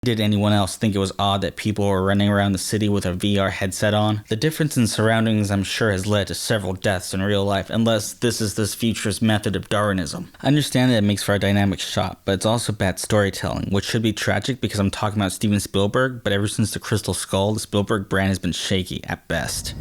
Did anyone else think it was odd that people were running around the city with a VR headset on? The difference in surroundings I'm sure has led to several deaths in real life, unless this is this futurist method of Darwinism. I understand that it makes for a dynamic shot, but it's also bad storytelling, which should be tragic because I'm talking about Steven Spielberg, but ever since The Crystal Skull, the Spielberg brand has been shaky at best.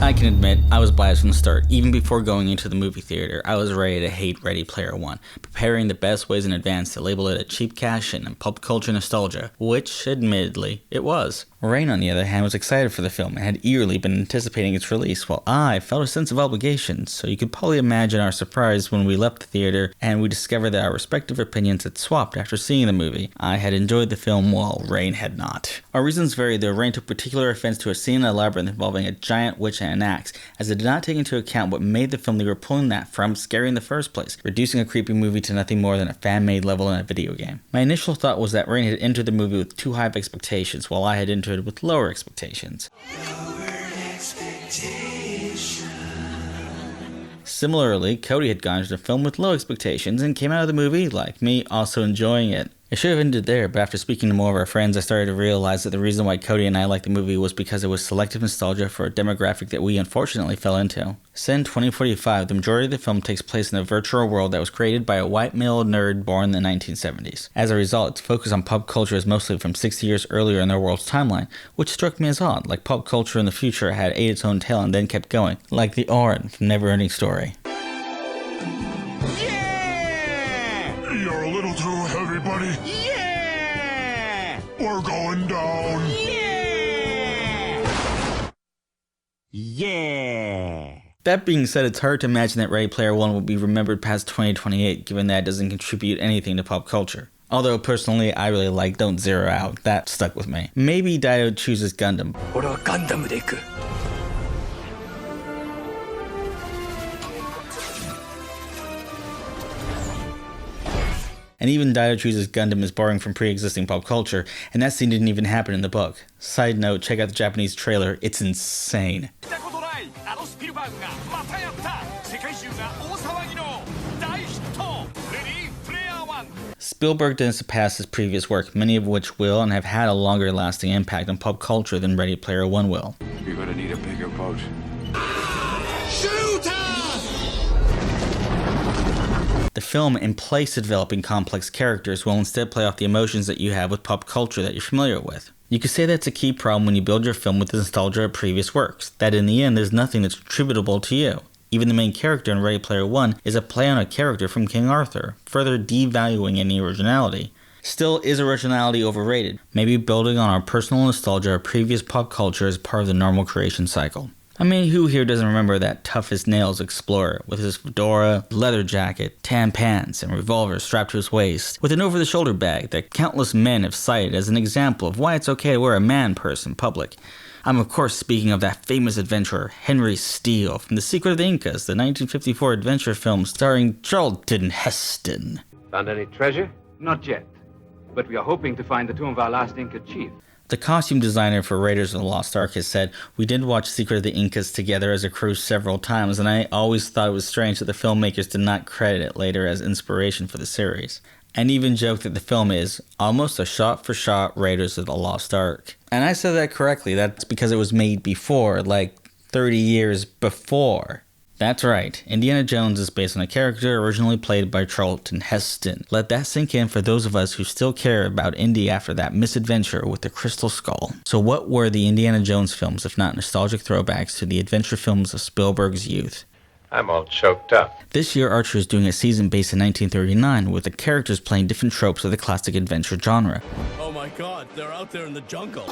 I can admit, I was biased from the start. Even before going into the movie theater, I was ready to hate Ready Player One, preparing the best ways in advance to label it a cheap cash in and pulp culture nostalgia, which, admittedly, it was. Rain, on the other hand, was excited for the film and had eagerly been anticipating its release, while I felt a sense of obligation, so you could probably imagine our surprise when we left the theater and we discovered that our respective opinions had swapped after seeing the movie. I had enjoyed the film while Rain had not. Our reasons varied, though Rain took particular offense to a scene in a labyrinth involving a giant witch and an axe, as it did not take into account what made the film they were pulling that from scary in the first place, reducing a creepy movie to nothing more than a fan-made level in a video game. My initial thought was that Rain had entered the movie with too high of expectations, while I had entered with lower expectations. Similarly, Cody had gone to the film with low expectations and came out of the movie, like me, also enjoying it. It should have ended there, but after speaking to more of our friends, I started to realize that the reason why Cody and I liked the movie was because it was selective nostalgia for a demographic that we unfortunately fell into. Set in 2045, the majority of the film takes place in a virtual world that was created by a white male nerd born in the 1970s. As a result, its focus on pop culture is mostly from 60 years earlier in their world's timeline, which struck me as odd, like pop culture in the future had ate its own tail and then kept going, like the Orin from Neverending Story. You're a little too heavy, buddy. Yeah! We're going down. Yeah! Yeah! That being said, it's hard to imagine that Ready Player One will be remembered past 2028, given that it doesn't contribute anything to pop culture. Although, personally, I really like Don't Zero Out. That stuck with me. Maybe Dido chooses Gundam. And even Dido Chooses Gundam is borrowing from pre-existing pop culture, and that scene didn't even happen in the book. Side note, check out the Japanese trailer, it's insane. Spielberg didn't surpass his previous work, many of which will and have had a longer lasting impact on pop culture than Ready Player One will. You're gonna need a bigger boat. The film, in place of developing complex characters, will instead play off the emotions that you have with pop culture that you're familiar with. You could say that's a key problem when you build your film with the nostalgia of previous works, that in the end there's nothing that's attributable to you. Even the main character in Ready Player One is a play on a character from King Arthur, further devaluing any originality. Still, is originality overrated? Maybe building on our personal nostalgia of previous pop culture is part of the normal creation cycle. I mean, who here doesn't remember that tough as nails explorer with his fedora, leather jacket, tan pants, and revolver strapped to his waist, with an over-the-shoulder bag that countless men have cited as an example of why it's okay to wear a man purse in public. I'm of course speaking of that famous adventurer, Henry Steele, from The Secret of the Incas, the 1954 adventure film starring Charlton Heston. Found any treasure? Not yet, but we are hoping to find the tomb of our last Inca chief. The costume designer for Raiders of the Lost Ark has said, "We did watch Secret of the Incas together as a crew several times, and I always thought it was strange that the filmmakers did not credit it later as inspiration for the series." And even joked that the film is almost a shot-for-shot Raiders of the Lost Ark. And I said that correctly, that's because it was made before, like 30 years before. That's right, Indiana Jones is based on a character originally played by Charlton Heston. Let that sink in for those of us who still care about Indy after that misadventure with the Crystal Skull. So what were the Indiana Jones films if not nostalgic throwbacks to the adventure films of Spielberg's youth? I'm all choked up. This year Archer is doing a season based in 1939 with the characters playing different tropes of the classic adventure genre. Oh my god, they're out there in the jungle.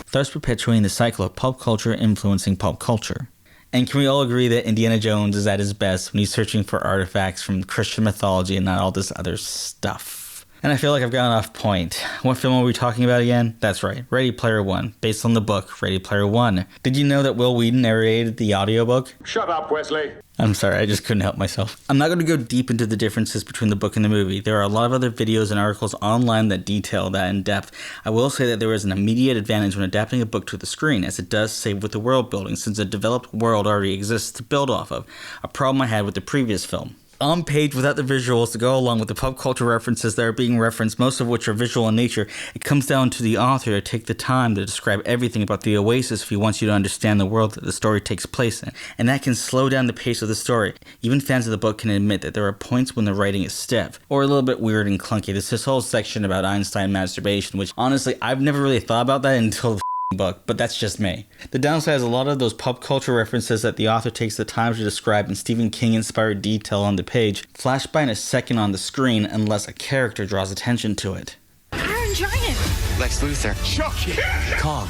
Thus perpetuating the cycle of pop culture influencing pop culture. And can we all agree that Indiana Jones is at his best when he's searching for artifacts from Christian mythology and not all this other stuff? And I feel like I've gotten off point. What film are we talking about again? That's right, Ready Player One, based on the book Ready Player One. Did you know that Will Wheaton narrated the audiobook? Shut up, Wesley. I'm sorry, I just couldn't help myself. I'm not going to go deep into the differences between the book and the movie. There are a lot of other videos and articles online that detail that in depth. I will say that there is an immediate advantage when adapting a book to the screen, as it does save with the world building, since a developed world already exists to build off of, a problem I had with the previous film. on page without the visuals to go along with the pop culture references that are being referenced, most of which are visual in nature. It comes down to the author to take the time to describe everything about the Oasis if he wants you to understand the world that the story takes place in, and that can slow down the pace of the story. Even fans of the book can admit that there are points when the writing is stiff, or a little bit weird and clunky. There's this whole section about Einstein masturbation, which honestly, I've never really thought about that until the book, but that's just me. The downside is a lot of those pop culture references that the author takes the time to describe in Stephen King inspired detail on the page flash by in a second on the screen unless a character draws attention to it. Iron Giant! Lex Luthor. Chucky! Kong.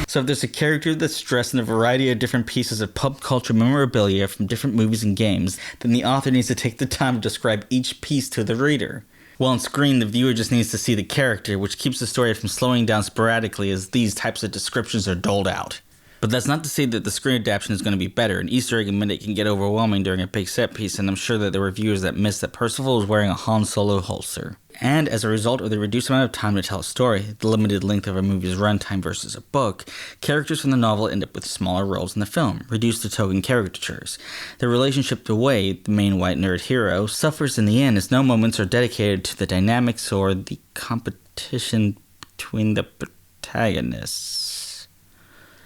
So if there's a character that's dressed in a variety of different pieces of pop culture memorabilia from different movies and games, then the author needs to take the time to describe each piece to the reader. While on screen, the viewer just needs to see the character, which keeps the story from slowing down sporadically as these types of descriptions are doled out. But that's not to say that the screen adaptation is going to be better. An Easter egg a minute can get overwhelming during a big set piece, and I'm sure that there were viewers that missed that Percival was wearing a Han Solo holster. And as a result of the reduced amount of time to tell a story, the limited length of a movie's runtime versus a book, characters from the novel end up with smaller roles in the film, reduced to token caricatures. Their relationship to Wade, the main white nerd hero, suffers in the end as no moments are dedicated to the dynamics or the competition between the protagonists.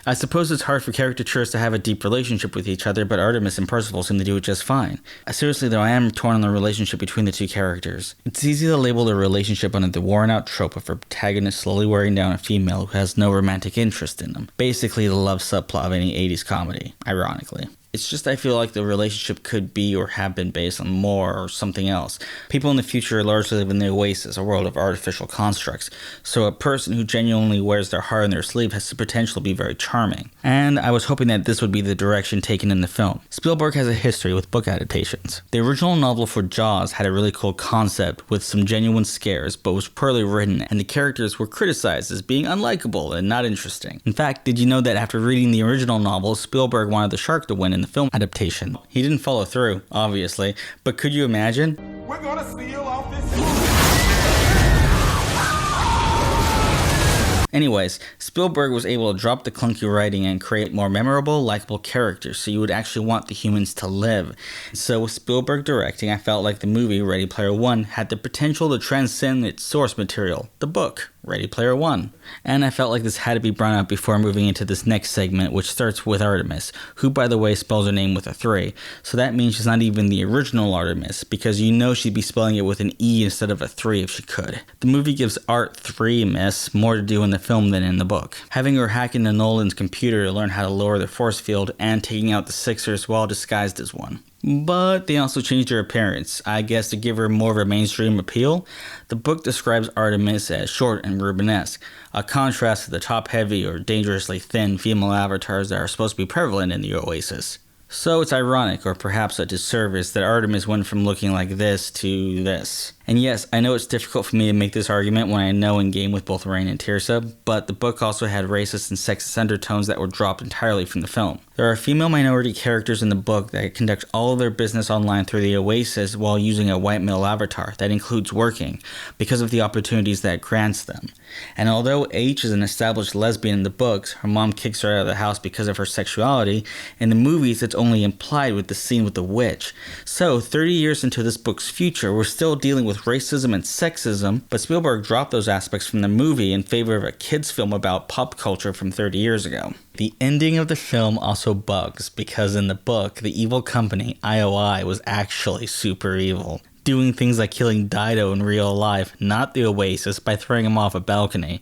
I suppose it's hard for caricatures to have a deep relationship with each other, but Artemis and Percival seem to do it just fine. Seriously though, I am torn on the relationship between the two characters. It's easy to label the relationship under the worn-out trope of a protagonist slowly wearing down a female who has no romantic interest in them. Basically the love subplot of any 80s comedy, ironically. It's just I feel like the relationship could be or have been based on more or something else. People in the future largely live in the Oasis, a world of artificial constructs, so a person who genuinely wears their heart on their sleeve has the potential to be very charming. And I was hoping that this would be the direction taken in the film. Spielberg has a history with book adaptations. The original novel for Jaws had a really cool concept with some genuine scares, but was poorly written, and the characters were criticized as being unlikable and not interesting. In fact, did you know that after reading the original novel, Spielberg wanted the shark to win in the film adaptation? He didn't follow through, obviously, but could you imagine? We're gonna seal off this. Anyways, Spielberg was able to drop the clunky writing and create more memorable, likable characters, so you would actually want the humans to live. So with Spielberg directing, I felt like the movie Ready Player One had the potential to transcend its source material, the book, Ready Player One. And I felt like this had to be brought up before moving into this next segment, which starts with Artemis, who by the way spells her name with a 3, so that means she's not even the original Artemis, because you know she'd be spelling it with an E instead of a 3 if she could. The movie gives Art 3 Miss more to do in the film than in the book, having her hack into Nolan's computer to learn how to lower the force field and taking out the Sixers while disguised as one. But they also changed her appearance, I guess to give her more of a mainstream appeal. The book describes Artemis as short and Rubenesque, a contrast to the top-heavy or dangerously thin female avatars that are supposed to be prevalent in the Oasis. So it's ironic, or perhaps a disservice, that Artemis went from looking like this to this. And yes, I know it's difficult for me to make this argument when I know in game with both Rain and Tirsa, but the book also had racist and sexist undertones that were dropped entirely from the film. There are female minority characters in the book that conduct all of their business online through the Oasis while using a white male avatar that includes working, because of the opportunities that it grants them. And although H is an established lesbian in the books, her mom kicks her out of the house because of her sexuality, in the movies it's only implied with the scene with the witch. So 30 years into this book's future, we're still dealing with racism and sexism, but Spielberg dropped those aspects from the movie in favor of a kids film about pop culture from 30 years ago. The ending of the film also bugs, because in the book, the evil company, IOI, was actually super evil, doing things like killing Dido in real life, not the Oasis, by throwing him off a balcony.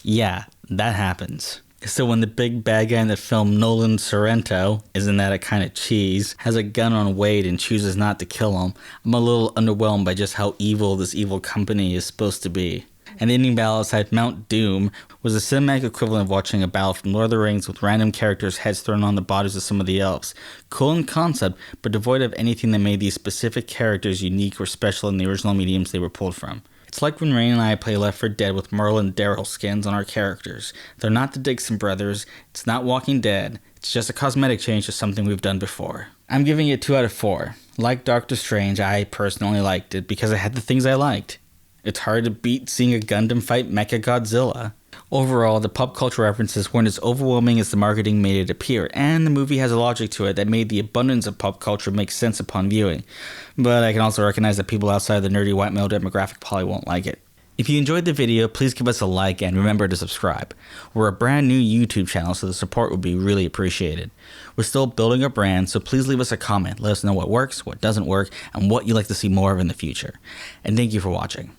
Yeah, that happens. So when the big bad guy in the film, Nolan Sorrento, isn't that a kind of cheese, has a gun on Wade and chooses not to kill him, I'm a little underwhelmed by just how evil this evil company is supposed to be. And the ending battle outside Mount Doom was the cinematic equivalent of watching a battle from Lord of the Rings with random characters' heads thrown on the bodies of some of the elves. Cool in concept, but devoid of anything that made these specific characters unique or special in the original mediums they were pulled from. It's like when Rain and I play Left 4 Dead with Merle and Daryl skins on our characters. They're not the Dixon brothers, it's not Walking Dead, it's just a cosmetic change to something we've done before. I'm giving it 2 out of 4. Like Doctor Strange, I personally liked it because it had the things I liked. It's hard to beat seeing a Gundam fight Mechagodzilla. Overall, the pop culture references weren't as overwhelming as the marketing made it appear, and the movie has a logic to it that made the abundance of pop culture make sense upon viewing. But I can also recognize that people outside the nerdy white male demographic probably won't like it. If you enjoyed the video, please give us a like and remember to subscribe. We're a brand new YouTube channel, so the support would be really appreciated. We're still building a brand, so please leave us a comment. Let us know what works, what doesn't work, and what you'd like to see more of in the future. And thank you for watching.